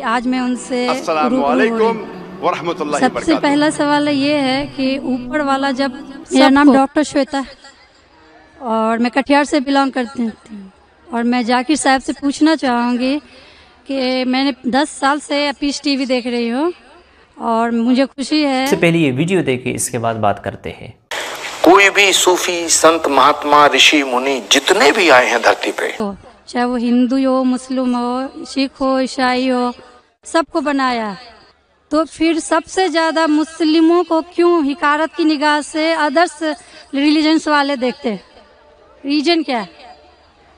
आज मैं उनसे अस्सलामु अलैकुम व रहमतुल्लाहि व सबसे बरकातुहू। पहला सवाल ये है कि ऊपर वाला जब, मेरा नाम डॉक्टर श्वेता है और मैं कटिहार से बिलोंग करती हूँ, और मैं जाकिर साहब से पूछना चाहूँगी कि मैंने 10 साल से पीस टीवी देख रही हूँ और मुझे खुशी है। इससे पहले ये वीडियो देखिए, इसके बाद बात करते हैं। कोई भी सूफी संत महात्मा ऋषि मुनि जितने भी आए हैं धरती पे, चाहे वो हिंदू हो, मुस्लिम हो, सिख हो, ईसाई हो, सबको बनाया। तो फिर सबसे ज़्यादा मुस्लिमों को क्यों हिकारत की निगाह से अदर्स रिलीजन्स वाले देखते हैं? रीजन क्या है?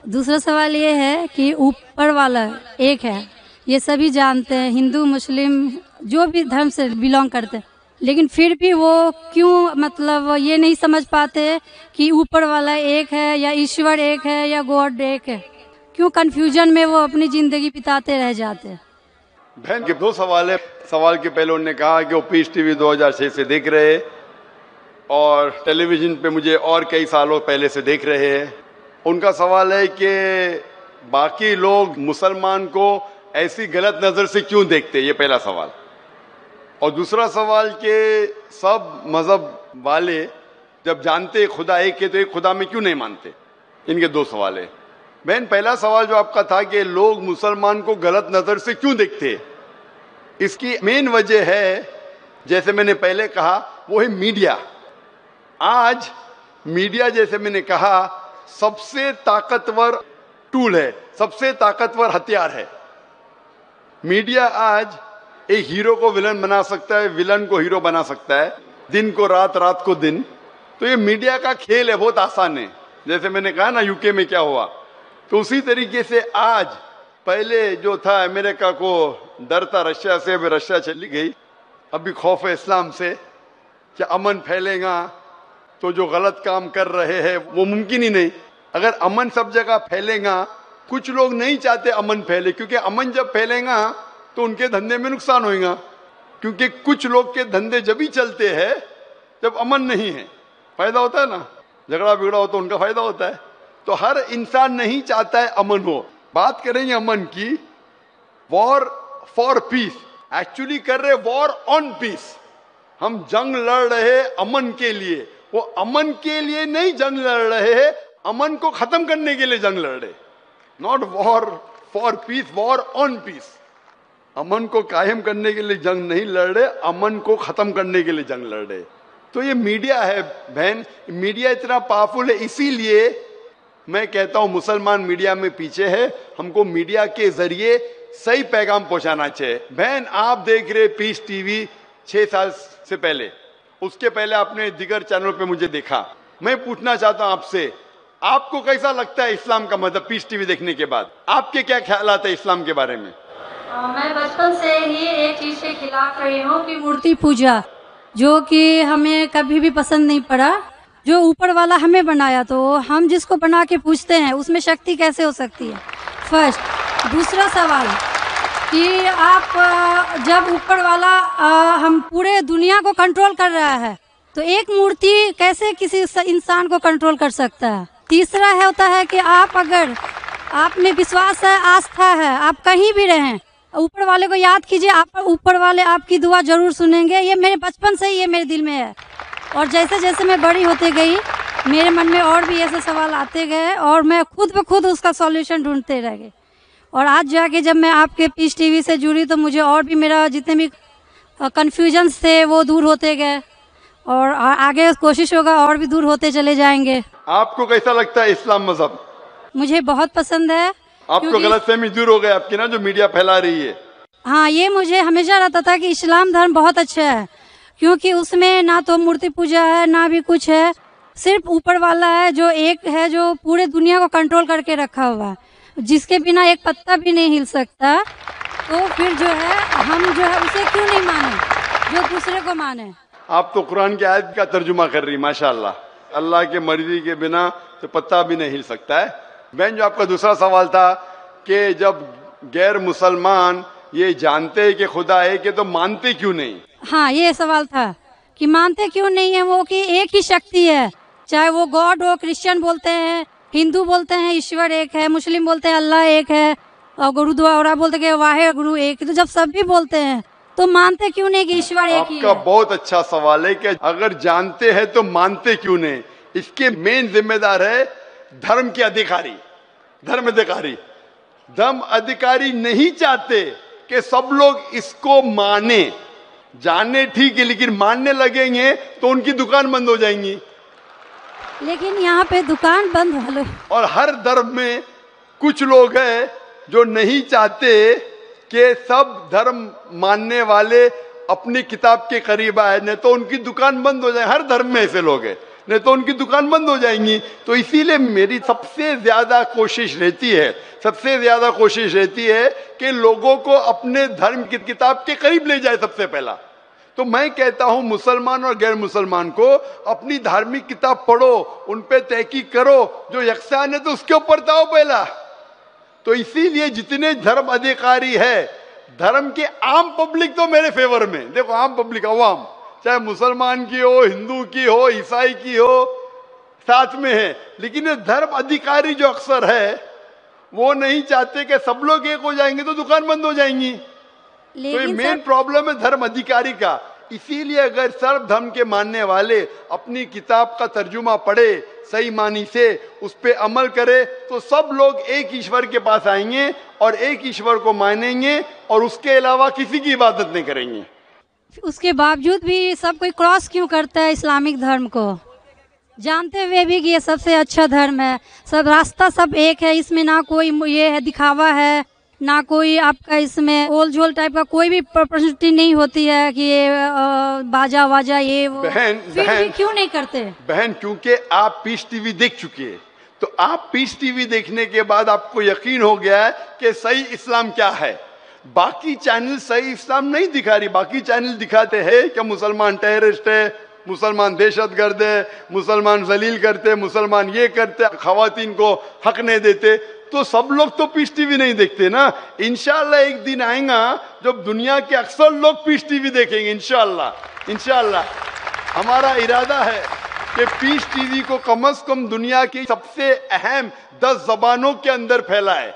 दूसरा सवाल ये है कि ऊपर वाला एक है, ये सभी जानते हैं, हिंदू मुस्लिम जो भी धर्म से बिलोंग करते हैं, लेकिन फिर भी वो क्यों मतलब ये नहीं समझ पाते कि ऊपर वाला एक है या ईश्वर एक है या गॉड एक है? क्यों कन्फ्यूजन में वो अपनी ज़िंदगी बिताते रह जाते हैं? बहन के 2 सवाल है। सवाल के पहले उन्होंने कहा कि वो पीस टीवी 2006 से देख रहे हैं और टेलीविज़न पे मुझे और कई सालों पहले से देख रहे हैं। उनका सवाल है कि बाकी लोग मुसलमान को ऐसी गलत नज़र से क्यों देखते हैं, ये पहला सवाल। और दूसरा सवाल कि सब मज़हब वाले जब जानते खुदा एक है तो एक खुदा में क्यों नहीं मानते? इनके 2 सवाल है। बहन, पहला सवाल जो आपका था कि लोग मुसलमान को गलत नज़र से क्यों देखते हैं, इसकी मेन वजह है, जैसे मैंने पहले कहा, वो है मीडिया। आज मीडिया, जैसे मैंने कहा, सबसे ताकतवर टूल है, सबसे ताकतवर हथियार है। मीडिया आज एक हीरो को विलन बना सकता है, विलन को हीरो बना सकता है, दिन को रात, रात को दिन। तो ये मीडिया का खेल है, बहुत आसान है। जैसे मैंने कहा ना यूके में क्या हुआ, तो उसी तरीके से आज पहले जो था अमेरिका को डर था रशिया से, अभी रशिया चली गई। अभी खौफ है इस्लाम से कि अमन फैलेगा तो जो गलत काम कर रहे हैं वो मुमकिन ही नहीं। अगर अमन सब जगह फैलेगा, कुछ लोग नहीं चाहते अमन फैले, क्योंकि अमन जब फैलेगा तो उनके धंधे में नुकसान होगा, क्योंकि कुछ लोग के धंधे जब ही चलते हैं जब अमन नहीं है। फायदा होता है ना, झगड़ा बिगड़ा हो तो उनका फायदा होता है। तो हर इंसान नहीं चाहता है अमन हो। बात करेंगे अमन की, वॉर फॉर पीस, एक्चुअली कर रहे वॉर ऑन पीस। हम जंग लड़ रहे अमन के लिए, वो अमन के लिए नहीं जंग लड़ रहे हैं, अमन को खत्म करने के लिए जंग लड़ रहे। Not war for peace, war on peace. अमन को कायम करने के लिए जंग नहीं लड़ रहे, अमन को खत्म करने के लिए जंग लड़ रहे। तो ये मीडिया है बहन, मीडिया इतना पावरफुल है, इसीलिए मैं कहता हूं मुसलमान मीडिया में पीछे है। हमको मीडिया के जरिए सही पैगाम पहुंचाना चाहिए। बहन, आप देख रहे पीस टीवी 6 साल से पहले, उसके पहले आपने दिगर चैनल पे मुझे देखा। मैं पूछना चाहता हूं आपसे, आपको कैसा लगता है इस्लाम का मजहब पीस टीवी देखने के बाद? आपके क्या ख्यालात है इस्लाम के बारे में? मैं बचपन से ही एक चीज़ के खिलाफ रही हूँ कि मूर्ति पूजा, जो कि हमें कभी भी पसंद नहीं पड़ा। जो ऊपर वाला हमें बनाया, तो हम जिसको बना के पूछते हैं उसमें शक्ति कैसे हो सकती है? फर्स्ट। दूसरा सवाल कि आप जब ऊपर वाला हम पूरे दुनिया को कंट्रोल कर रहा है, तो एक मूर्ति कैसे किसी इंसान को कंट्रोल कर सकता है? तीसरा है होता है कि आप अगर आप में विश्वास है, आस्था है, आप कहीं भी रहें, ऊपर वाले को याद कीजिए, आप ऊपर वाले आपकी दुआ जरूर सुनेंगे। ये मेरे बचपन से ही ये मेरे दिल में है, और जैसे जैसे मैं बड़ी होते गई मेरे मन में और भी ऐसे सवाल आते गए और मैं खुद ब खुद उसका सॉल्यूशन ढूंढते रह गई। और आज जाके जब मैं आपके पीस टीवी से जुड़ी तो मुझे और भी, मेरा जितने भी कन्फ्यूजन्स थे वो दूर होते गए, और आगे कोशिश होगा और भी दूर होते चले जाएंगे। आपको कैसा लगता है इस्लाम मजहब? मुझे बहुत पसंद है। आपको गलतफहमी दूर हो गई आपकी ना, जो मीडिया फैला रही है? हाँ, ये मुझे हमेशा रहता था कि इस्लाम धर्म बहुत अच्छा है, क्योंकि उसमें ना तो मूर्ति पूजा है ना भी कुछ है, सिर्फ ऊपर वाला है जो एक है, जो पूरे दुनिया को कंट्रोल करके रखा हुआ है, जिसके बिना एक पत्ता भी नहीं हिल सकता। तो फिर जो है हम जो है उसे क्यों नहीं माने, जो दूसरे को माने? आप तो कुरान की आयत का तर्जुमा कर रही, माशाअल्लाह। अल्लाह के मर्जी के बिना तो पत्ता भी नहीं हिल सकता है। बहन, जो आपका दूसरा सवाल था कि जब गैर मुसलमान ये जानते हैं कि खुदा है कि, तो मानते क्यों नहीं? हाँ, ये सवाल था कि मानते क्यों नहीं है वो, कि एक ही शक्ति है, चाहे वो गॉड हो, क्रिश्चियन बोलते हैं, हिंदू बोलते हैं ईश्वर एक है, मुस्लिम बोलते हैं अल्लाह एक है, और गुरुद्वारा बोलते कि वाहे गुरु एक, तो जब सब भी बोलते हैं तो मानते क्यों नहीं कि ईश्वर एक ही आपका है? बहुत अच्छा सवाल है कि अगर जानते हैं तो मानते क्यों नहीं। इसके मेन जिम्मेदार है धर्म के अधिकारी, धर्म अधिकारी। धर्म अधिकारी नहीं चाहते कि सब लोग इसको माने, जाने ठीक है, लेकिन मानने लगेंगे तो उनकी दुकान बंद हो जाएंगी। लेकिन यहाँ पे दुकान बंद वालों, और हर धर्म में कुछ लोग हैं जो नहीं चाहते कि सब धर्म मानने वाले अपनी किताब के करीब आए, नहीं तो उनकी दुकान बंद हो जाए। हर धर्म में ऐसे लोग हैं, नहीं तो उनकी दुकान बंद हो जाएंगी। तो इसीलिए मेरी सबसे ज्यादा कोशिश रहती है कि लोगों को अपने धर्म की किताब के करीब ले जाए सबसे पहला। तो मैं कहता हूं मुसलमान और गैर मुसलमान को अपनी धार्मिक किताब पढ़ो, उन पे तहकीक करो, जो यकसान है तो उसके ऊपर जाओ पहला। तो इसीलिए जितने धर्म अधिकारी है, धर्म के आम पब्लिक तो मेरे फेवर में, देखो आम पब्लिक, अवाम, चाहे मुसलमान की हो, हिंदू की हो, ईसाई की हो, साथ में है। लेकिन ये धर्म अधिकारी जो अक्सर है वो नहीं चाहते कि सब लोग एक हो जाएंगे तो दुकान बंद हो जाएंगी। तो ये मेन प्रॉब्लम है धर्म अधिकारी का। इसीलिए अगर सर्व धर्म के मानने वाले अपनी किताब का तर्जुमा पढ़े, सही मानी से उस पे अमल करे, तो सब लोग एक ईश्वर के पास आएंगे और एक ईश्वर को मानेंगे और उसके अलावा किसी की इबादत नहीं करेंगे। उसके बावजूद भी सब कोई क्रॉस क्यों करता है इस्लामिक धर्म को, जानते हुए भी कि ये सबसे अच्छा धर्म है, सब रास्ता सब एक है, इसमें ना कोई ये है दिखावा है, ना कोई आपका इसमें ओल झोल टाइप का कोई भी पर्सनैलिटी नहीं होती है कि ये बाजा वाजा ये वो। बहन क्यों नहीं करते बहन? क्योंकि आप पीस टीवी देख चुके हैं, तो आप पीस टीवी देखने के बाद आपको यकीन हो गया है कि सही इस्लाम क्या है। बाकी चैनल सही इस्लाम नहीं दिखा रही। बाकी चैनल दिखाते हैं कि मुसलमान टेररिस्ट है, मुसलमान दहशतगर्द है, मुसलमान जलील करते, मुसलमान ये करते, खवातीन को हक नहीं देते। तो सब लोग तो पीस टीवी नहीं देखते ना। इंशाल्लाह एक दिन आएगा जब दुनिया के अक्सर लोग पीस टीवी देखेंगे। इंशाल्लाह हमारा इरादा है कि पीस टीवी को कम से कम दुनिया की सबसे अहम 10 जबानों के अंदर फैलाए।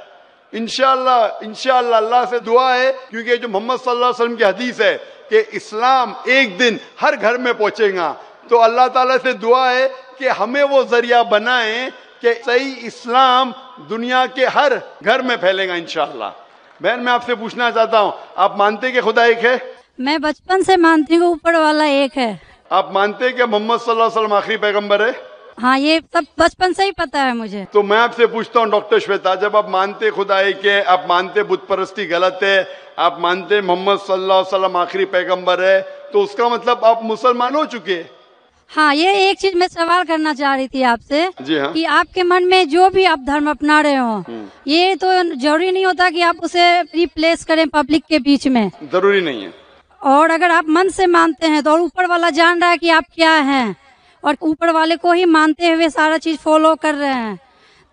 इंशाल्लाह अल्लाह से दुआ है, क्योंकि जो मोहम्मद सल्लल्लाहु अलैहि वसल्लम की हदीस है कि इस्लाम एक दिन हर घर में पहुंचेगा, तो अल्लाह ताला से दुआ है कि हमें वो जरिया बनाए कि सही इस्लाम दुनिया के हर घर में फैलेगा इंशाल्लाह। बहन मैं आपसे पूछना चाहता हूँ, आप मानते हैं कि खुदा एक है? मैं बचपन से मानती हूँ ऊपर वाला एक है। आप मानते हैं कि मोहम्मद सल्लल्लाहु अलैहि वसल्लम आखिरी पैगंबर है? हाँ, ये सब बचपन से ही पता है मुझे। तो मैं आपसे पूछता हूँ डॉक्टर श्वेता, जब आप मानते खुदा एक है, आप मानते बुत परस्ती गलत है, आप मानते मोहम्मद सल्लल्लाहु अलैहि वसल्लम आखिरी पैगंबर है, तो उसका मतलब आप मुसलमान हो चुके। हाँ, ये एक चीज मैं सवाल करना चाह रही थी आपसे। जी हाँ। कि आपके मन में जो भी आप धर्म अपना रहे हो, ये तो जरूरी नहीं होता कि आप उसे रिप्लेस करें पब्लिक के बीच में, जरूरी नहीं है। और अगर आप मन से मानते हैं तो, और ऊपर वाला जान रहा है कि आप क्या हैं, और ऊपर वाले को ही मानते हुए सारा चीज फॉलो कर रहे हैं,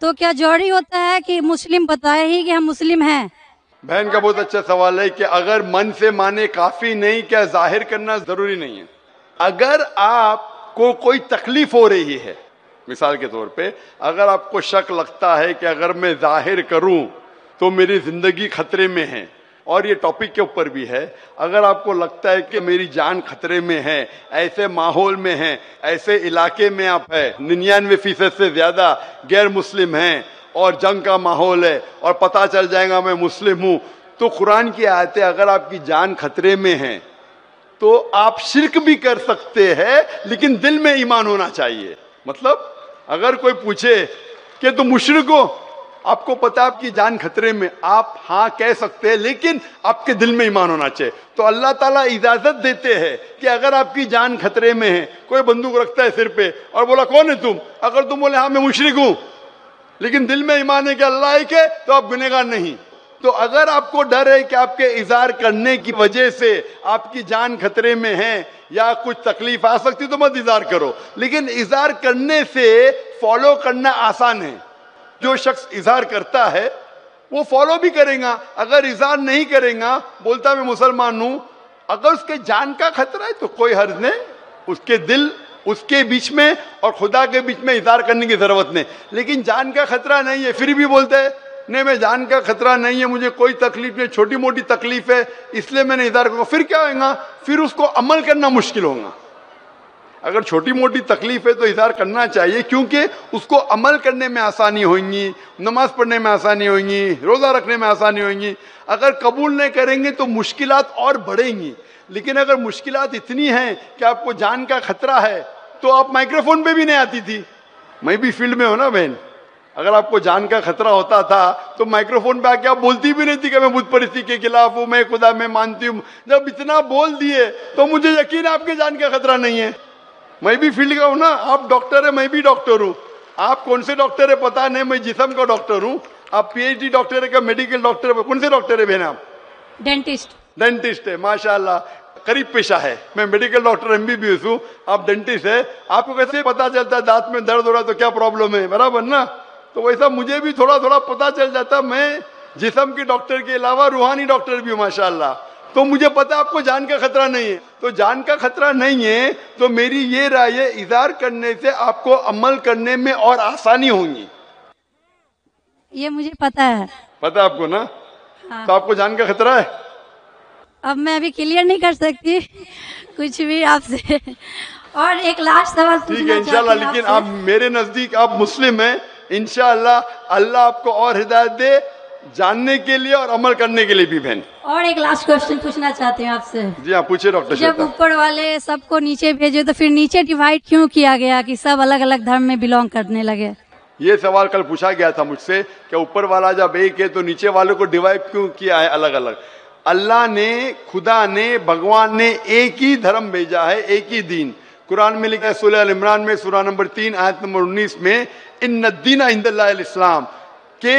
तो क्या जरूरी होता है कि मुस्लिम बताए ही कि हम मुस्लिम हैं? बहन का बहुत अच्छा सवाल है कि अगर मन से माने काफी नहीं, क्या जाहिर करना जरूरी नहीं है? अगर आपको कोई तकलीफ हो रही है, मिसाल के तौर पे अगर आपको शक लगता है कि अगर मैं जाहिर करूं तो मेरी जिंदगी खतरे में है, और ये टॉपिक के ऊपर भी है, अगर आपको लगता है कि मेरी जान खतरे में है, ऐसे माहौल में है, ऐसे इलाके में आप है, 99% से ज्यादा गैर मुस्लिम हैं और जंग का माहौल है और पता चल जाएगा मैं मुस्लिम हूं, तो कुरान की आयतें, अगर आपकी जान खतरे में है तो आप शिर्क भी कर सकते हैं, लेकिन दिल में ईमान होना चाहिए। मतलब अगर कोई पूछे कि तुम मुशरिक हो, आपको पता है आपकी जान खतरे में, आप हाँ कह सकते हैं, लेकिन आपके दिल में ईमान होना चाहिए। तो अल्लाह ताला इजाजत देते हैं कि अगर आपकी जान खतरे में है, कोई बंदूक रखता है सिर पे और बोला कौन है तुम, अगर तुम बोले हाँ मैं मुशरिक हूं, लेकिन दिल में ईमान है कि अल्लाह एक है, तो आप गुनहगार नहीं। तो अगर आपको डर है कि आपके इज़हार करने की वजह से आपकी जान खतरे में है या कुछ तकलीफ आ सकती, तो मत इज़हार करो। लेकिन इज़हार करने से फॉलो करना आसान है। जो शख्स इज़हार करता है वो फॉलो भी करेगा। अगर इज़हार नहीं करेगा, बोलता मैं मुसलमान हूं, अगर उसके जान का खतरा है तो कोई हर्ज नहीं, उसके दिल उसके बीच में और खुदा के बीच में इज़हार करने की जरूरत नहीं। लेकिन जान का खतरा नहीं है फिर भी बोलते हैं नहीं मैं जान का खतरा नहीं है, मुझे कोई तकलीफ नहीं, छोटी मोटी तकलीफ है इसलिए मैंने इज़हार करूँगा, फिर क्या होगा? फिर उसको अमल करना मुश्किल होगा। अगर छोटी मोटी तकलीफ है तो इज़हार करना चाहिए, क्योंकि उसको अमल करने में आसानी होगी, नमाज पढ़ने में आसानी होगी, रोज़ा रखने में आसानी होगी। अगर कबूल नहीं करेंगे तो मुश्किलात और बढ़ेंगी। लेकिन अगर मुश्किलात इतनी हैं कि आपको जान का खतरा है तो आप माइक्रोफोन पे भी नहीं आती थी। मैं भी फील्ड में हूं ना बहन, अगर आपको जान का खतरा होता था तो माइक्रोफोन पे आके आप बोलती भी नहीं थी कि मैं बुत परिस्थिति के खिलाफ हूं, मैं खुदा में मानती हूं। जब इतना बोल दिए तो मुझे यकीन है आपके जान का खतरा नहीं है। मैं भी फील्ड का हूं ना, आप डॉक्टर है, मैं भी डॉक्टर हूं। आप कौन से डॉक्टर है पता नहीं, मैं जिस्म का डॉक्टर हूं। आप पीएचडी डॉक्टर है क्या, मेडिकल डॉक्टर है? कौन से डॉक्टर है बहन आप? डेंटिस्ट। डेंटिस्ट है, माशाल्लाह, करीब पेशा है। मैं मेडिकल डॉक्टर एमबीबीएस हूँ, आप डेंटिस्ट है। आपको कैसे पता चलता है दांत में दर्द हो रहा है तो क्या प्रॉब्लम है, बराबर ना? तो वैसा मुझे भी थोड़ा थोड़ा पता चल जाता। मैं जिस्म के डॉक्टर के अलावा रूहानी डॉक्टर भी हूँ माशाल्लाह। तो मुझे पता है आपको जान का खतरा नहीं है। तो जान का खतरा नहीं है तो मेरी ये राय है, इज़हार करने से आपको अमल करने में और आसानी होगी। ये मुझे पता है। पता है आपको ना? हाँ। तो आपको जान का खतरा है? अब मैं अभी क्लियर नहीं कर सकती कुछ भी आपसे। और एक लास्ट सवाल ठीक है पूछना इंशाल्लाह, चाहती हूँ लेकिन आपसे। आप मेरे नजदीक आप मुस्लिम हैं, इंशाल्लाह अल्लाह आपको और हिदायत दे जानने के लिए और अमल करने के लिए भी बहन। और एक लास्ट क्वेश्चन पूछना चाहती हूँ आपसे। जी हाँ, पूछे डॉक्टर जब श्वेता। ऊपर वाले सबको नीचे भेजे तो फिर नीचे डिवाइड क्यों किया गया कि सब अलग अलग धर्म में बिलोंग करने लगे? ये सवाल कल पूछा गया था मुझसे कि ऊपर वाला जब एक है तो नीचे वालों को डिवाइड क्यों किया है अलग अलग? अल्लाह ने, खुदा ने, भगवान ने एक ही धर्म भेजा है, एक ही दीन। कुरान में लिखा है सूरह अल इमरान में सूरह नंबर 3 आयत नंबर 19 में, इन्ना दीना इंदल्लाहिल इस्लाम, के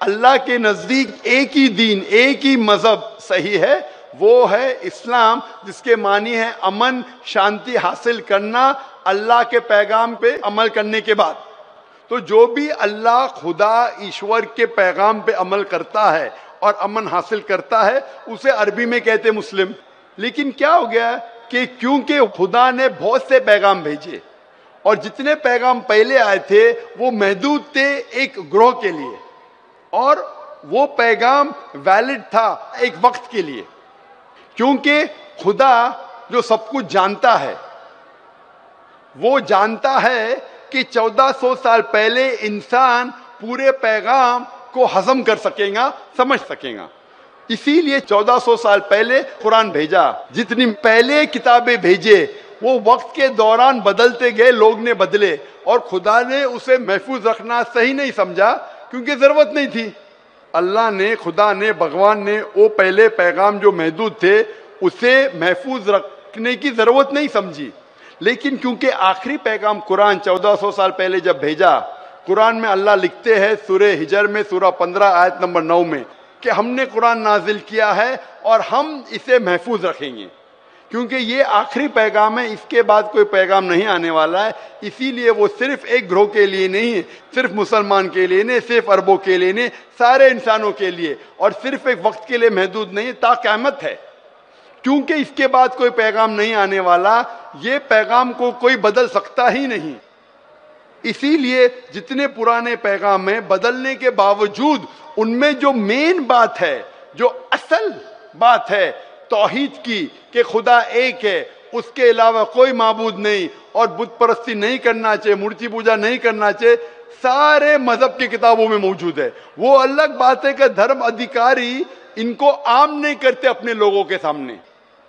अल्लाह के नजदीक एक ही दीन, एक ही मजहब सही है, वो है इस्लाम, जिसके मानी है अमन शांति हासिल करना अल्लाह के पैगाम पे अमल करने के बाद। तो जो भी अल्लाह खुदा ईश्वर के पैगाम पे अमल करता है और अमन हासिल करता है उसे अरबी में कहते मुस्लिम। लेकिन क्या हो गया कि क्योंकि खुदा ने बहुत से पैगाम भेजे और जितने पैगाम पहले आए थे वो महदूद थे एक ग्रोह के लिए, और वो पैगाम वैलिड था एक वक्त के लिए, क्योंकि खुदा जो सब कुछ जानता है वो जानता है कि 1400 साल पहले इंसान पूरे पैगाम को हजम कर सकेगा, समझ सकेगा। इसीलिए 1400 साल पहले कुरान भेजा। जितनी पहले किताबें भेजे वो वक्त के दौरान बदलते गए, लोग ने बदले, और खुदा ने उसे महफूज रखना सही नहीं समझा क्योंकि जरूरत नहीं थी। अल्लाह ने, खुदा ने, भगवान ने वो पहले पैगाम जो महदूद थे उसे महफूज रखने की जरूरत नहीं समझी। लेकिन क्योंकि आखिरी पैगाम कुरान 1400 साल पहले जब भेजा, कुरान में अल्लाह लिखते हैं सूरह हिजर में सूरह 15 आयत नंबर 9 में कि हमने कुरान नाजिल किया है और हम इसे महफूज रखेंगे, क्योंकि ये आखिरी पैगाम है, इसके बाद कोई पैगाम नहीं आने वाला है। इसीलिए वो सिर्फ एक ग्रोह के लिए नहीं, सिर्फ मुसलमान के लिए नहीं, सिर्फ अरबों के लिए नहीं, सारे इंसानों के लिए, और सिर्फ एक वक्त के लिए महदूद नहीं, ता क़यामत है। क्योंकि इसके बाद कोई पैगाम नहीं आने वाला, ये पैगाम को कोई बदल सकता ही नहीं। इसीलिए जितने पुराने पैगाम हैं, बदलने के बावजूद उनमें जो मेन बात है, जो असल बात है तौहीद की, कि खुदा एक है, उसके अलावा कोई माबूद नहीं, और बुत परस्ती नहीं करना चाहिए, मूर्ति पूजा नहीं करना चाहिए, सारे मजहब की किताबों में मौजूद है। वो अलग बात है कि धर्म अधिकारी इनको आम नहीं करते अपने लोगों के सामने,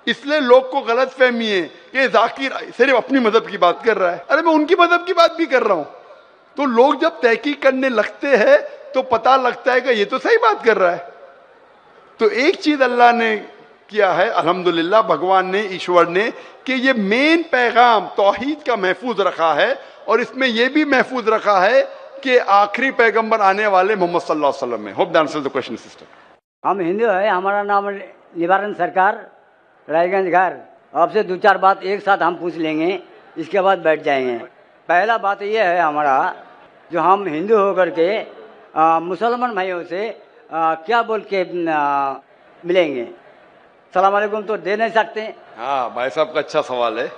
इसलिए लोग को गलत फहमी है कि जाकिर सिर्फ अपनी मजहब की बात कर रहा है। अरे मैं उनकी मजहब की बात भी कर रहा हूं। तो लोग जब तहकीक करने लगते हैं तो पता लगता है कि ये तो सही बात कर रहा है। तो एक चीज अल्लाह ने किया है, अल्हम्दुलिल्लाह, भगवान ने, ईश्वर ने, कि ये मेन पैगाम तौहीद का महफूज रखा है, और इसमें यह भी महफूज रखा है कि आखिरी पैगंबर आने वाले मोहम्मद सल्लल्लाहु अलैहि वसल्लम है। Hope that answers the question sister. हम हिंदू है, हमारा नाम निवारण सरकार, रायगंज घर। आपसे दो चार बात एक साथ हम पूछ लेंगे, इसके बाद बैठ जाएंगे। पहला बात ये है हमारा, जो हम हिंदू होकर के मुसलमान भाइयों से क्या बोल के मिलेंगे? सलाम अलैकुम तो दे नहीं सकते। हाँ भाई साहब का अच्छा सवाल है,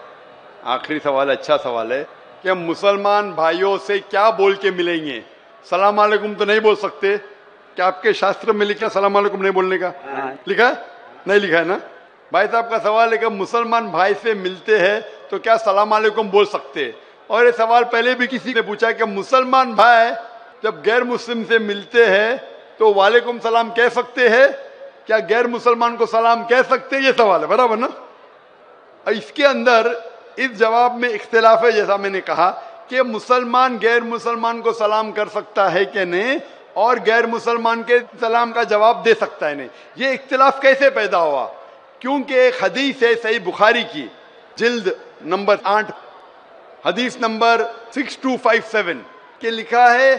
आखिरी सवाल अच्छा सवाल है कि हम मुसलमान भाइयों से क्या बोल के मिलेंगे। सलाम अलैकुम तो नहीं बोल सकते, क्या आपके शास्त्र में लिखा सलाम वालेकुम नहीं बोलने का? लिखा है? नहीं लिखा है ना? भाई साहब का सवाल है कि मुसलमान भाई से मिलते हैं तो क्या सलाम वालेकुम बोल सकते हैं? और ये सवाल पहले भी किसी ने पूछा कि मुसलमान भाई जब गैर मुस्लिम से मिलते हैं तो वालेकुम सलाम कह सकते हैं, क्या गैर मुसलमान को सलाम कह सकते हैं? ये सवाल है, बराबर ना? इसके अंदर इस जवाब में इख्तिलाफ है, जैसा मैंने कहा कि मुसलमान गैर मुसलमान को सलाम कर सकता है कि नहीं, और गैर मुसलमान के सलाम का जवाब दे सकता है नहीं। ये इख्तिलाफ कैसे पैदा हुआ? क्योंकि एक हदीस है सही बुखारी की, जिल्द नंबर 8, हदीस नंबर 6257 के लिखा है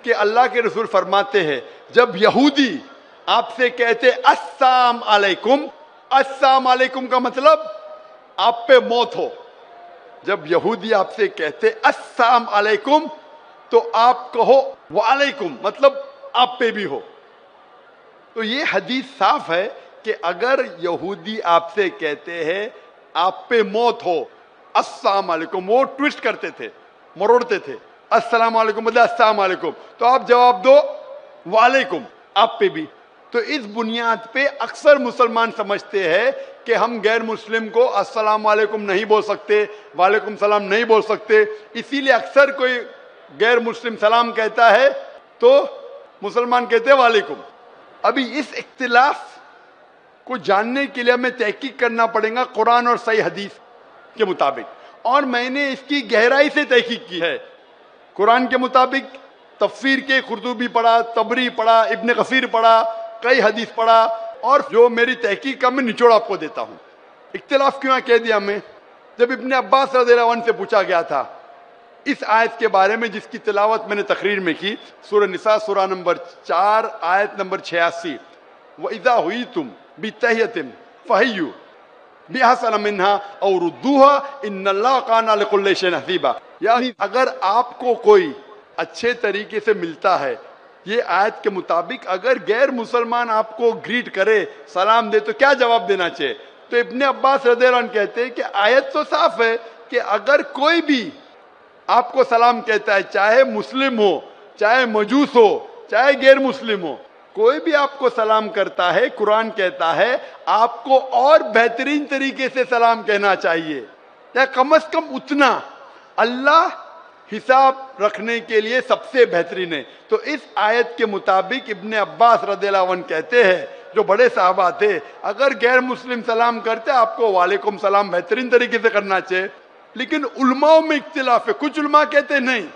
कि अल्लाह के रसूल फरमाते हैं, जब यहूदी आपसे कहते अस्सलाम अलैकुम, अस्सलाम अलैकुम का मतलब आप पे मौत हो। जब यहूदी आपसे कहते अस्सलाम अलैकुम तो आप कहो वालेकुम, मतलब आप पे भी हो। तो ये हदीस साफ है कि अगर यहूदी आपसे कहते हैं आप पे मौत हो, अस्सलाम अलैकुम, वो ट्विस्ट करते थे, मरोड़ते थे, अस्सलाम वालेकुम मतलब अस्सलाम वालेकुम, तो आप जवाब दो वालेकुम, आप पे भी। तो इस बुनियाद पे अक्सर मुसलमान समझते हैं कि हम गैर मुस्लिम को अस्सलाम वालेकुम नहीं बोल सकते, वालेकुम सलाम नहीं बोल सकते, इसीलिए अक्सर कोई गैर मुस्लिम सलाम कहता है तो मुसलमान कहते हैं वालेकुम। अभी इस इख्तिलाफ को जानने के लिए हमें तहकीक करना पड़ेगा कुरान और सही हदीस के मुताबिक, और मैंने इसकी गहराई से तहकीक की है। कुरान के मुताबिक तफसीर के कुर्तुबी पढ़ा, तबरी पढ़ा, इब्न कसीर पढ़ा, कई हदीस पढ़ा, और जो मेरी तहकीक का मैं निचोड़ आपको देता हूँ। इख्तिलाफ क्यों कह दिया मैं? जब इब्न अब्बास रज़ियल्लाहु अन्हु से पूछा गया था इस आयत के बारे में जिसकी तिलावत मैंने तकरीर में की, सूरह निसा सूरह नंबर 4 आयत नंबर 86, व इज़ा हुई तुम बितहियतिन फहय्यु बिअहसन मिन्हा औ रुद्दूहा इन्नल्लाह काना लिकुल्लि शैइन हसीबा। यानी अगर आपको कोई अच्छे तरीके से मिलता है, ये आयत के मुताबिक अगर गैर मुसलमान आपको ग्रीट करे, सलाम दे, तो क्या जवाब देना चाहिए? तो इब्ने अब्बास रज़ियल्लाहु अन्हु कहते हैं कि आयत तो साफ है कि अगर कोई भी आपको सलाम कहता है, चाहे मुस्लिम हो, चाहे मजूस हो, चाहे गैर मुस्लिम हो, कोई भी आपको सलाम करता है, कुरान कहता है आपको और बेहतरीन तरीके से सलाम कहना चाहिए, या कम से कम उतना। अल्लाह हिसाब रखने के लिए सबसे बेहतरीन है। तो इस आयत के मुताबिक इब्ने अब्बास रज़ियल्लाहु अन्हु कहते हैं, जो बड़े साहबा थे, अगर गैर मुस्लिम सलाम करते आपको वालेकुम सलाम बेहतरीन तरीके से करना चाहिए। लेकिन उलमाओं में इख्तिलाफ है, कुछ उलमा कहते नहीं,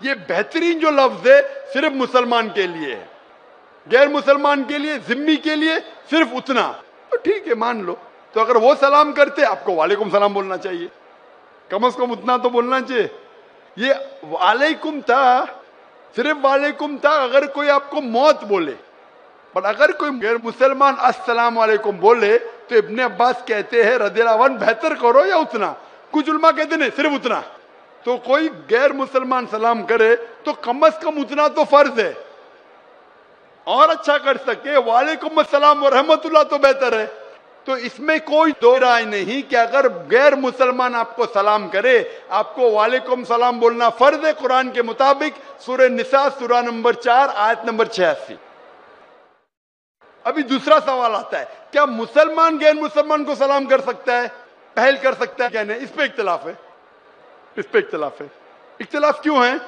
ये बेहतरीन जो लफ्ज है सिर्फ मुसलमान के लिए है, गैर मुसलमान के लिए, जिम्मी के लिए सिर्फ उतना। तो ठीक है, मान लो। तो अगर वो सलाम करते आपको वालेकुम सलाम बोलना चाहिए, कम से कम उतना तो बोलना चाहिए। ये वालेकुम था, सिर्फ वालेकुम था अगर कोई आपको मौत बोले, पर अगर कोई गैर मुसलमान अस्सलाम वालेकुम बोले तो इब्ने अब्बास कहते हैं रज़ियल्लाहु अन्हु बेहतर करो या उतना। कुछ उलमा कहते नहीं सिर्फ उतना। तो कोई गैर मुसलमान सलाम करे तो कम से कम उतना तो फर्ज है, और अच्छा कर सके वालेकुम अस्सलाम व रहमतुल्लाह तो बेहतर है। तो इसमें कोई दो राय नहीं कि अगर गैर मुसलमान आपको सलाम करे, आपको वालेकुम सलाम बोलना फर्ज है कुरान के मुताबिक, सूरह निसा सूरह नंबर 4 आयत नंबर 86। अभी दूसरा सवाल आता है, क्या मुसलमान गैर मुसलमान को सलाम कर सकता है, पहल कर सकता है क्या नहीं? इस पे इख्तिलाफ है, इस पे इख्तिलाफ है। इख्तिलाफ क्यों है?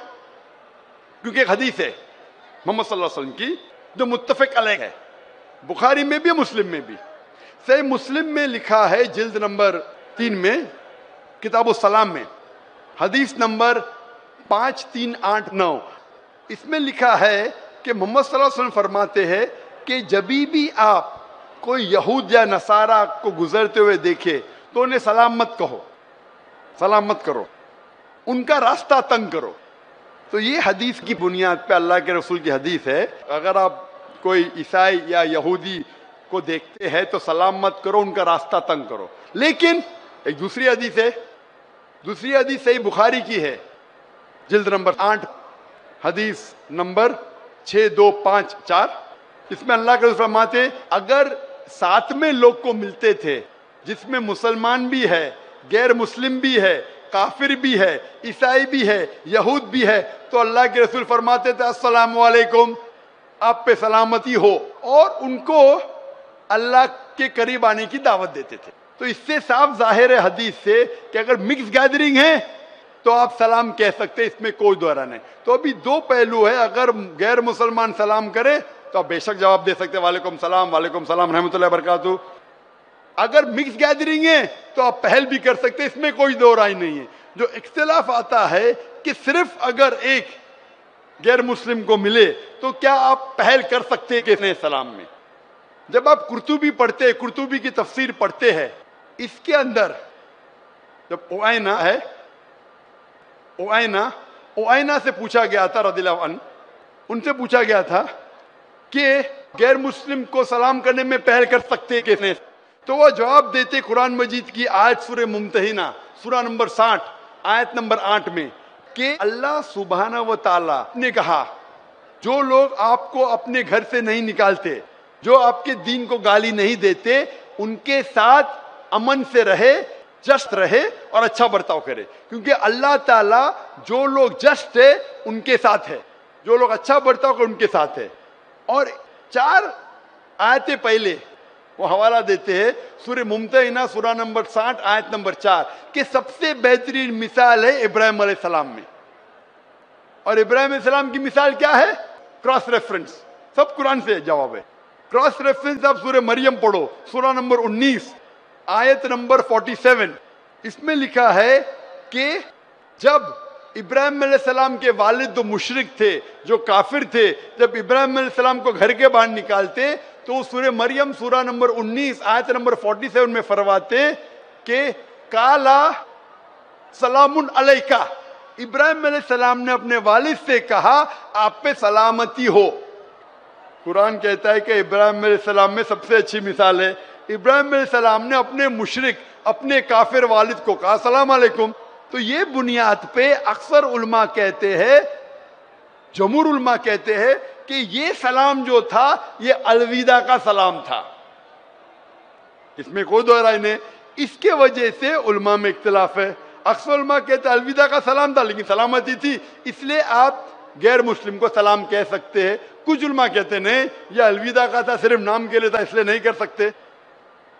क्योंकि एक हदीस है मोहम्मद सल्लल्लाहु अलैहि वसल्लम की जो मुत्तफक अलैह है, बुखारी में भी मुस्लिम में भी। सही मुस्लिम में लिखा है जिल्द नंबर 3 में किताबुस सलाम में हदीस नंबर 5389, इसमें लिखा है कि मोहम्मद सल्लल्लाहु अलैहि वसल्लम फरमाते हैं कि जभी भी आप कोई यहूद या नसारा को गुजरते हुए देखे तो उन्हें सलाम मत कहो, सलाम मत करो, उनका रास्ता तंग करो। तो ये हदीस की बुनियाद पे अल्लाह के रसूल की हदीस है, अगर आप कोई ईसाई या यहूदी को देखते हैं तो सलाम मत करो, उनका रास्ता तंग करो। लेकिन एक दूसरी हदीस है, दूसरी हदीस सही बुखारी की है, जिल्द नंबर 8 हदीस नंबर 6254, इसमें अल्लाह के रसूल फरमाते अगर साथ में लोग को मिलते थे जिसमें मुसलमान भी है, गैर मुस्लिम भी है, काफिर भी है, ईसाई भी है, यहूद भी है, तो अल्लाह के रसूल फरमाते थे अस्सलामु अलैकुम, आप पे सलामती हो, और उनको अल्लाह के करीब आने की दावत देते थे। तो इससे साफ जाहिर है हदीस से कि अगर मिक्स गैदरिंग है तो आप सलाम कह सकते, इसमें कोई दोहरा नहीं। तो अभी दो पहलू है, अगर गैर मुसलमान सलाम करे तो आप बेशक जवाब दे सकते वालेकुम सलाम रहमतुल्लाहि बरकातहू। अगर मिक्स गैदरिंग है तो आप पहल भी कर सकते, इसमें कोई दो राय नहीं है। जो इख्तिलाफ आता है कि सिर्फ अगर एक गैर मुस्लिम को मिले तो क्या आप पहल कर सकते हैं किसने सलाम में। जब आप कुर्तुबी पढ़ते, कुर्तुबी की तफसीर पढ़ते हैं, इसके अंदर जब ओआइना है, ओआइना से पूछा गया था रदियल्लाहु अन्हु, उनसे पूछा गया था कि गैर मुस्लिम को सलाम करने में पहल कर सकते हैं किसने, तो वो जवाब देते कुरान मजीद की आयत सूरह मुम्तहिना सूरा नंबर 60 आयत नंबर 8 में कि अल्लाह सुब्हाना व ताला ने कहा जो लोग आपको अपने घर से नहीं निकालते, जो आपके दीन को गाली नहीं देते, उनके साथ अमन से रहे, जस्ट रहे और अच्छा बर्ताव करे, क्योंकि अल्लाह ताला जो लोग जस्ट है उनके साथ है, जो लोग अच्छा बर्ताव करे उनके साथ है। और 4 आयतें पहले वो हवाला देते हैं सूरह मुम्तहिना सूरा नंबर 60 आयत नंबर 4 कि सबसे बेहतरीन मिसाल है इब्राहिम अलैहिस्सलाम में। और इब्राहिम अलैहिस्सलाम की मिसाल क्या है? क्रॉस रेफरेंस, सब कुरान से जवाब है। क्रॉस रेफरेंस आप सूरह मरियम पढ़ो, सूरा नंबर 19 आयत नंबर 47, इसमें लिखा है कि जब इब्राहिम अलैहिस्सलाम के वालिद जो मुशरिक थे, जो काफिर थे, जब इब्राहिम अलैहिस्सलाम को घर के बाहर निकालते तो सूरह मरियम सूरा नंबर 19 आयत नंबर 47 में फरमाते कि काला सलामुन अलैका, इब्राहिम अलैहिस्सलाम ने अपने वालिद से कहा आप पे सलामती हो। कुरान कहता है कि इब्राहिम अलैहिस्सलाम में सबसे अच्छी मिसाल है, इब्राहिम अलैहिस्सलाम ने अपने मुशरिक, अपने काफिर वालिद को कहा सलाम अलैकुम। तो ये बुनियाद पे अक्सर उलमा कहते हैं, जमहूर उलमा कहते हैं कि ये सलाम जो था ये अलविदा का सलाम था, इसमें कोई दो राय नहीं। इसके वजह से उलमा में इख्तिलाफ है। अक्सर उलमा कहते हैं अलविदा का सलाम था लेकिन सलामती थी, इसलिए आप गैर मुस्लिम को सलाम कह सकते हैं। कुछ उलमा कहते नहीं ये अलविदा का था, सिर्फ नाम के लिए था, इसलिए नहीं कर सकते।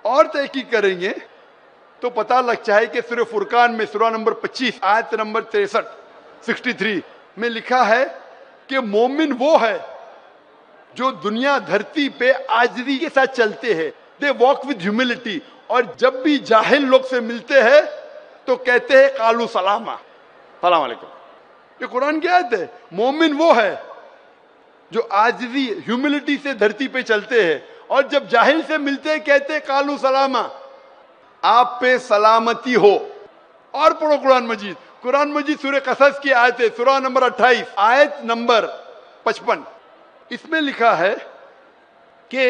और तहकीक करेंगे तो पता लगता है कि सूरह फुरकान में सूरा नंबर 25 आयत नंबर 63 में लिखा है कि मोमिन वो है जो दुनिया धरती पे आजिज़ी के साथ चलते हैं, दे वॉक विद ह्यूमिलिटी, और जब भी जाहिल लोग से मिलते हैं तो कहते हैं कालू सलामा, सलाम अलैकुम। ये कुरान की आयत है। मोमिन वो है जो आजिज़ी ह्यूमिलिटी से धरती पे चलते हैं और जब जाहिल से मिलते हैं कहते हैं कालू सलामा, आप पे सलामती हो। और पढ़ो कुरान मजीद सूरह कसस की आयत है सूरा नंबर 28 आयत नंबर 55, इसमें लिखा है कि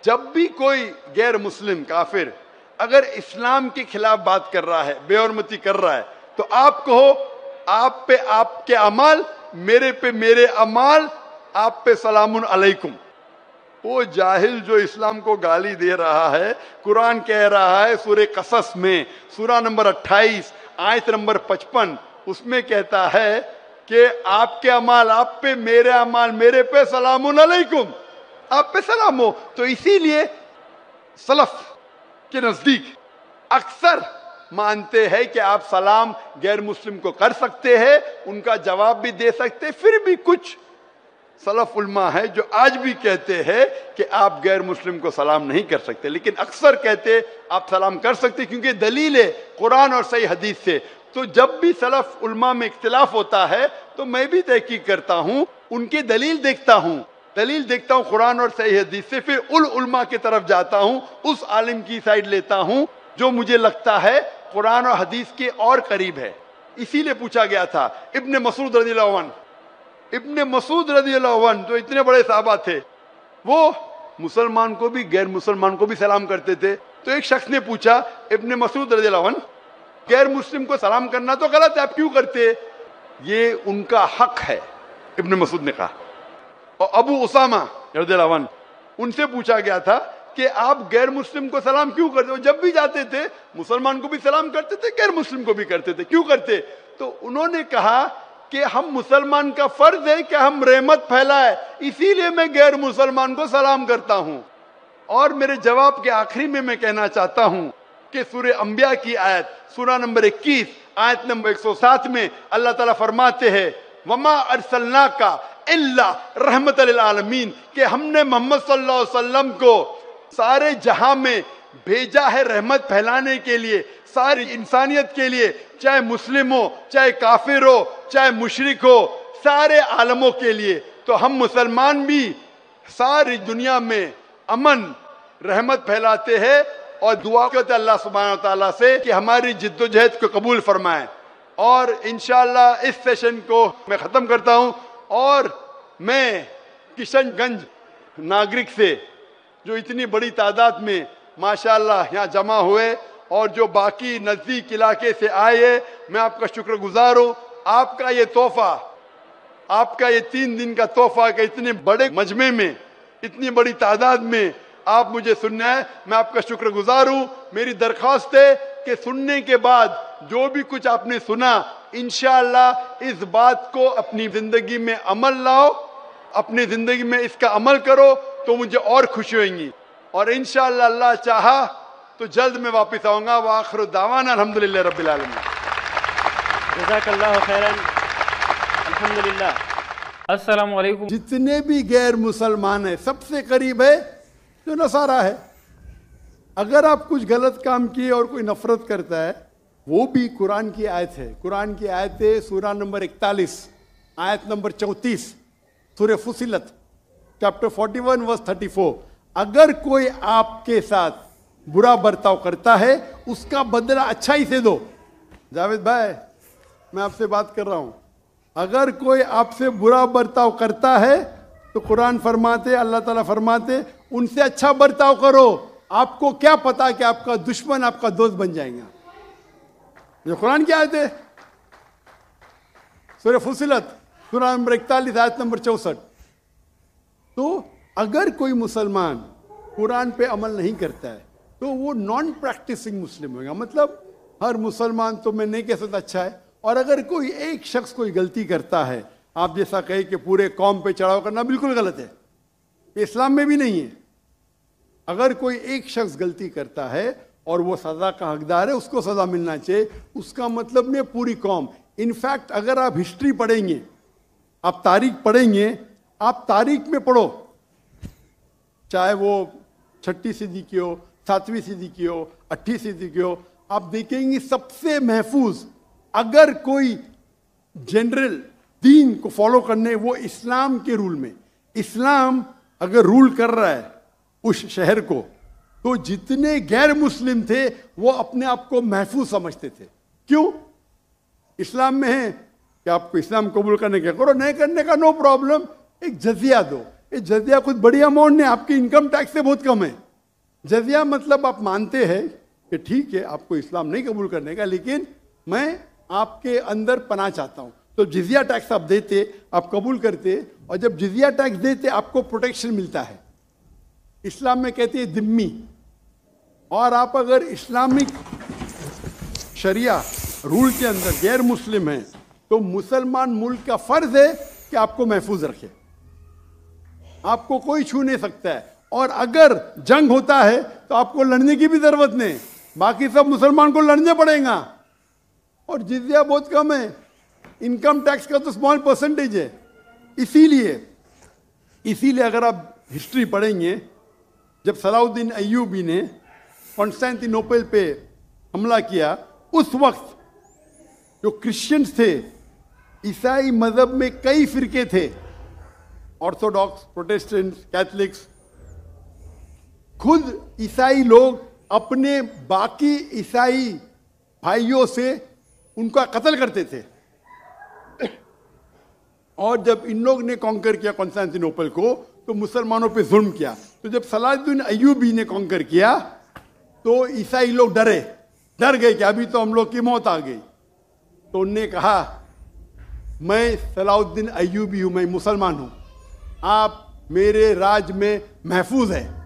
जब भी कोई गैर मुस्लिम काफिर अगर इस्लाम के खिलाफ बात कर रहा है, बेहरमती कर रहा है, तो आप कहो आप पे आपके अमाल, मेरे पे मेरे अमाल, आप पे सलामुन अलैकुम। वो जाहिल जो इस्लाम को गाली दे रहा है, कुरान कह रहा है सूरह कसस में सूरा नंबर 28 आयत नंबर 55, उसमें कहता है कि आपके अमाल आप पे, मेरे अमाल मेरे पे, सलामुन अलैकुम, आप पे सलाम हो। तो इसीलिए सलफ के नजदीक अक्सर मानते हैं कि आप सलाम गैर मुस्लिम को कर सकते हैं, उनका जवाब भी दे सकते हैं। फिर भी कुछ सलफ उलमा है जो आज भी कहते हैं कि आप गैर मुस्लिम को सलाम नहीं कर सकते, लेकिन अक्सर कहते आप सलाम कर सकते क्योंकि दलील है कुरान और सही हदीस से। तो जब भी सलफ उलमा में इख्तिलाफ होता है तो मैं भी तहकीक करता हूँ, उनकी दलील देखता हूँ कुरान और सही हदीस से, फिर उलमा की तरफ जाता हूँ, उस आलिम की साइड लेता हूँ जो मुझे लगता है कुरान और हदीस के और करीब है। इसीलिए पूछा गया था इब्ने मसूद रज़ियल्लाहु अन्हु जो इतने बड़े साहबा थे, वो मुसलमान को भी गैर मुसलमान को भी सलाम करते थे। तो एक शख्स ने पूछा इब्ने मसूद रज़ियल्लाहु अन्हु, गैर मुस्लिम को सलाम करना तो गलत है, आप क्यों करते? ये उनका हक है, इब्ने मसूद ने कहा। और अबू उसामा रज़ियल्लाहु अन्हु, उनसे पूछा गया था कि आप गैर मुस्लिम को सलाम क्यों करते हो? जब भी जाते थे मुसलमान को भी सलाम करते थे, गैर मुस्लिम को भी करते थे, क्यों करते? तो उन्होंने कहा कि हम मुसलमान का फर्ज है कि हम रहमत फैलाए, इसीलिए मैं गैर मुसलमान को सलाम करता हूं। और मेरे जवाब के आखिरी में मैं कहना चाहता हूं कि सूरह अंबिया की आयत सूरा नंबर 21 आयत नंबर 107 में अल्लाह ताला फरमाते हैं, वमा अरसलनाका इल्ला रहमतल लिल आलमीन, कि हमने मोहम्मद सल्लल्लाहु अलैहि वसल्लम को सारे जहां में भेजा है रहमत फैलाने के लिए, सारी इंसानियत के लिए, चाहे मुस्लिम हो, चाहे काफिर हो, चाहे मुशरिक हो, सारे आलमों के लिए। तो हम मुसलमान भी सारी दुनिया में अमन रहमत फैलाते हैं और दुआ करते अल्लाह सुब्हानहू व तआला से कि हमारी जिद्दोजहद को कबूल फरमाए। और इंशाअल्लाह इस सेशन को मैं ख़त्म करता हूँ। और मैं किशनगंज नागरिक से जो इतनी बड़ी तादाद में माशाअल्लाह यहाँ जमा हुए और जो बाकी नज़दीक इलाके से आए हैं, मैं आपका शुक्रगुजार हूँ। आपका ये तोहफा, आपका ये 3 दिन का तोहफा कि इतने बड़े मजमे में इतनी बड़ी तादाद में आप मुझे सुनना है, मैं आपका शुक्रगुजार हूँ। मेरी दरख्वास्त है कि सुनने के बाद जो भी कुछ आपने सुना, इंशाअल्लाह इस बात को अपनी ज़िंदगी में अमल लाओ, अपनी ज़िंदगी में इसका अमल करो तो मुझे और खुशी होगी। और इंशाअल्लाह अल्लाह चाहा तो जल्द मैं वापस आऊँगा। व आखिर दावाना अल्हम्दुलिल्लाह रब्बिल आलमीन। जज़ाकल्लाहु खैरन। अल्हम्दुलिल्लाह। अस्सलाम वालेकुम। जितने भी गैर मुसलमान है सबसे करीब है जो नसारा है। अगर आप कुछ गलत काम किए और कोई नफरत करता है, वो भी कुरान की आयत है। कुरान की आयत है सूरा नंबर 41 आयत नंबर 34 सूरह फुसिलत चैप्टर 41 वर्स 34। अगर कोई आपके साथ बुरा बर्ताव करता है उसका बदला अच्छाई से दो। जावेद भाई, मैं आपसे बात कर रहा हूं। अगर कोई आपसे बुरा बर्ताव करता है तो कुरान फरमाते, अल्लाह ताला फरमाते, उनसे अच्छा बर्ताव करो। आपको क्या पता कि आपका दुश्मन आपका दोस्त बन जाएगा। ये कुरान की आयत है, सूरह फुसिलत सूरा नंबर 41 आयत नंबर 64। तो अगर कोई मुसलमान कुरान पे अमल नहीं करता है तो वो नॉन प्रैक्टिसिंग मुस्लिम होगा। मतलब हर मुसलमान तो मैं नहीं कह सकता अच्छा है। और अगर कोई एक शख्स कोई गलती करता है, आप जैसा कहे कि पूरे कौम पे चढ़ाव करना बिल्कुल गलत है, इस्लाम में भी नहीं है। अगर कोई एक शख्स गलती करता है और वो सज़ा का हकदार है, उसको सज़ा मिलना चाहिए। उसका मतलब नहीं पूरी कौम। इनफैक्ट अगर आप हिस्ट्री पढ़ेंगे, आप तारीख पढ़ेंगे, आप तारीख में पढ़ो, चाहे वो 6वीं सदी की हो, 7वीं सदी की हो, 8वीं सदी की हो, आप देखेंगे सबसे महफूज अगर कोई जनरल दीन को फॉलो करने, वो इस्लाम के रूल में। इस्लाम अगर रूल कर रहा है उस शहर को, तो जितने गैर मुस्लिम थे वो अपने आप को महफूज समझते थे। क्यों? इस्लाम में है कि आपको इस्लाम कबूल करने का करो, नहीं करने का नो प्रॉब्लम, एक जजिया दो। ये जजिया कुछ बड़ी अमाउंट नहीं, आपकी इनकम टैक्स से बहुत कम है। जजिया मतलब आप मानते हैं कि ठीक है आपको इस्लाम नहीं कबूल करने का, लेकिन मैं आपके अंदर पनाह चाहता हूं। तो जिजिया टैक्स आप देते, आप कबूल करते, और जब जिजिया टैक्स देते आपको प्रोटेक्शन मिलता है। इस्लाम में कहते हैं दिम्मी। और आप अगर इस्लामिक शरिया रूल के अंदर गैर मुस्लिम हैं तो मुसलमान मुल्क का फर्ज है कि आपको महफूज रखे, आपको कोई छू नहीं सकता है। और अगर जंग होता है तो आपको लड़ने की भी जरूरत नहीं, बाकी सब मुसलमान को लड़ने पड़ेगा। और जिजिया बहुत कम है, इनकम टैक्स का तो स्मॉल परसेंटेज है। इसीलिए अगर आप हिस्ट्री पढ़ेंगे, जब सलाउद्दीन अय्यूबी ने कॉन्स्टेंटिनोपल पे हमला किया, उस वक्त जो क्रिश्चियंस थे, ईसाई मजहब में कई फिरके थे, ऑर्थोडॉक्स, प्रोटेस्टेंट्स, कैथलिक्स, खुद ईसाई लोग अपने बाकी ईसाई भाइयों से उनका कत्ल करते थे। और जब इन लोग ने कॉन्कर किया कॉन्स्टेंटिनोपल को, तो मुसलमानों पे जुल्म किया। तो जब सलाहुद्दीन अय्यूबी ने कॉन्कर किया तो ईसाई लोग डर गए कि अभी तो हम लोग की मौत आ गई। तो उनने कहा, मैं सलाहुद्दीन अय्यूबी हूं, मैं मुसलमान हूं, आप मेरे राज में महफूज है।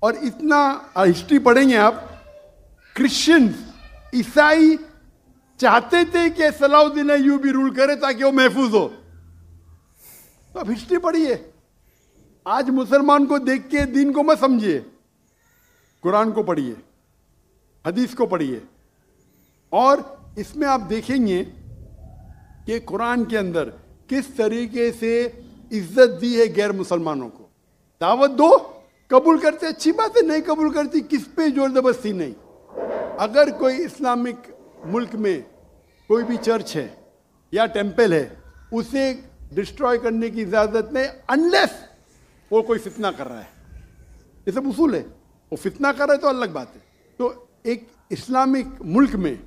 और इतना हिस्ट्री पढ़ेंगे आप, क्रिश्चियन ईसाई चाहते थे कि सलाउद्दीन अय्यूबी रूल करे ताकि वो महफूज हो। तो अब हिस्ट्री पढ़िए। आज मुसलमान को देख के दीन को मत समझिए, कुरान को पढ़िए, हदीस को पढ़िए, और इसमें आप देखेंगे कि कुरान के अंदर किस तरीके से इज्जत दी है गैर मुसलमानों को। दावत दो, कबूल करते अच्छी बात है, नहीं कबूल करती किस पे जोर जबरदस्ती नहीं। अगर कोई इस्लामिक मुल्क में कोई भी चर्च है या टेम्पल है, उसे डिस्ट्रॉय करने की इजाज़त नहीं, अनलेस वो कोई फितना कर रहा है। ये सब उसूल है। वो फितना कर रहा है तो अलग बात है। तो एक इस्लामिक मुल्क में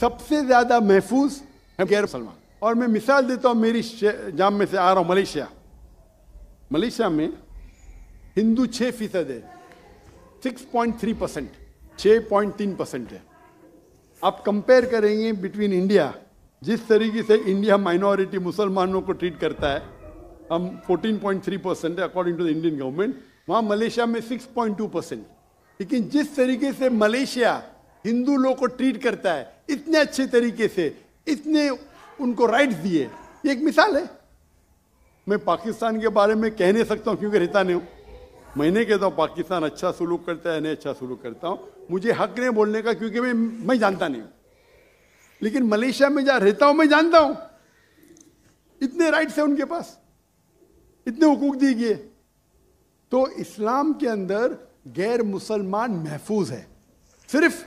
सबसे ज़्यादा महफूज है गैर मुसलमान। और मैं मिसाल देता हूँ, मेरी जाम में से आ रहा हूँ, मलेशिया में हिंदू 6% है, 6.3%, 6.3% है। आप कंपेयर करेंगे बिटवीन इंडिया, जिस तरीके से इंडिया माइनॉरिटी मुसलमानों को ट्रीट करता है, हम 14.3% है according to the Indian government, वहाँ मलेशिया में 6.2%। लेकिन जिस तरीके से मलेशिया हिंदू लोग को ट्रीट करता है, इतने अच्छे तरीके से, इतने उनको राइट्स दिए, ये एक मिसाल है। मैं पाकिस्तान के बारे में कह नहीं सकता हूँ क्योंकि रहता नहीं हूँ। मैं नहीं कहता हूँ पाकिस्तान अच्छा सुलूक करता है, नहीं अच्छा सुलूक करता हूँ, मुझे हक नहीं बोलने का क्योंकि मैं जानता नहीं हूँ। लेकिन मलेशिया में जहाँ रहता हूँ मैं जानता हूँ, इतने राइट्स हैं उनके पास, इतने हुकूक दिए गए। तो इस्लाम के अंदर गैर मुसलमान महफूज है। सिर्फ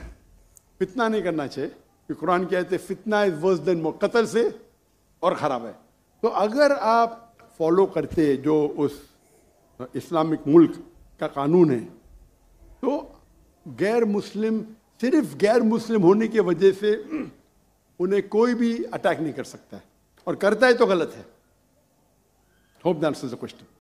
फितना नहीं करना चाहिए कि कुरान कहते हैं फितना इज वर्स देन मौत, कत्ल से और ख़राब है। तो अगर आप फॉलो करते जो उस इस्लामिक मुल्क का कानून है, तो गैर मुस्लिम, सिर्फ गैर मुस्लिम होने की वजह से उन्हें कोई भी अटैक नहीं कर सकता है, और करता है तो गलत है। Hope that answers the question.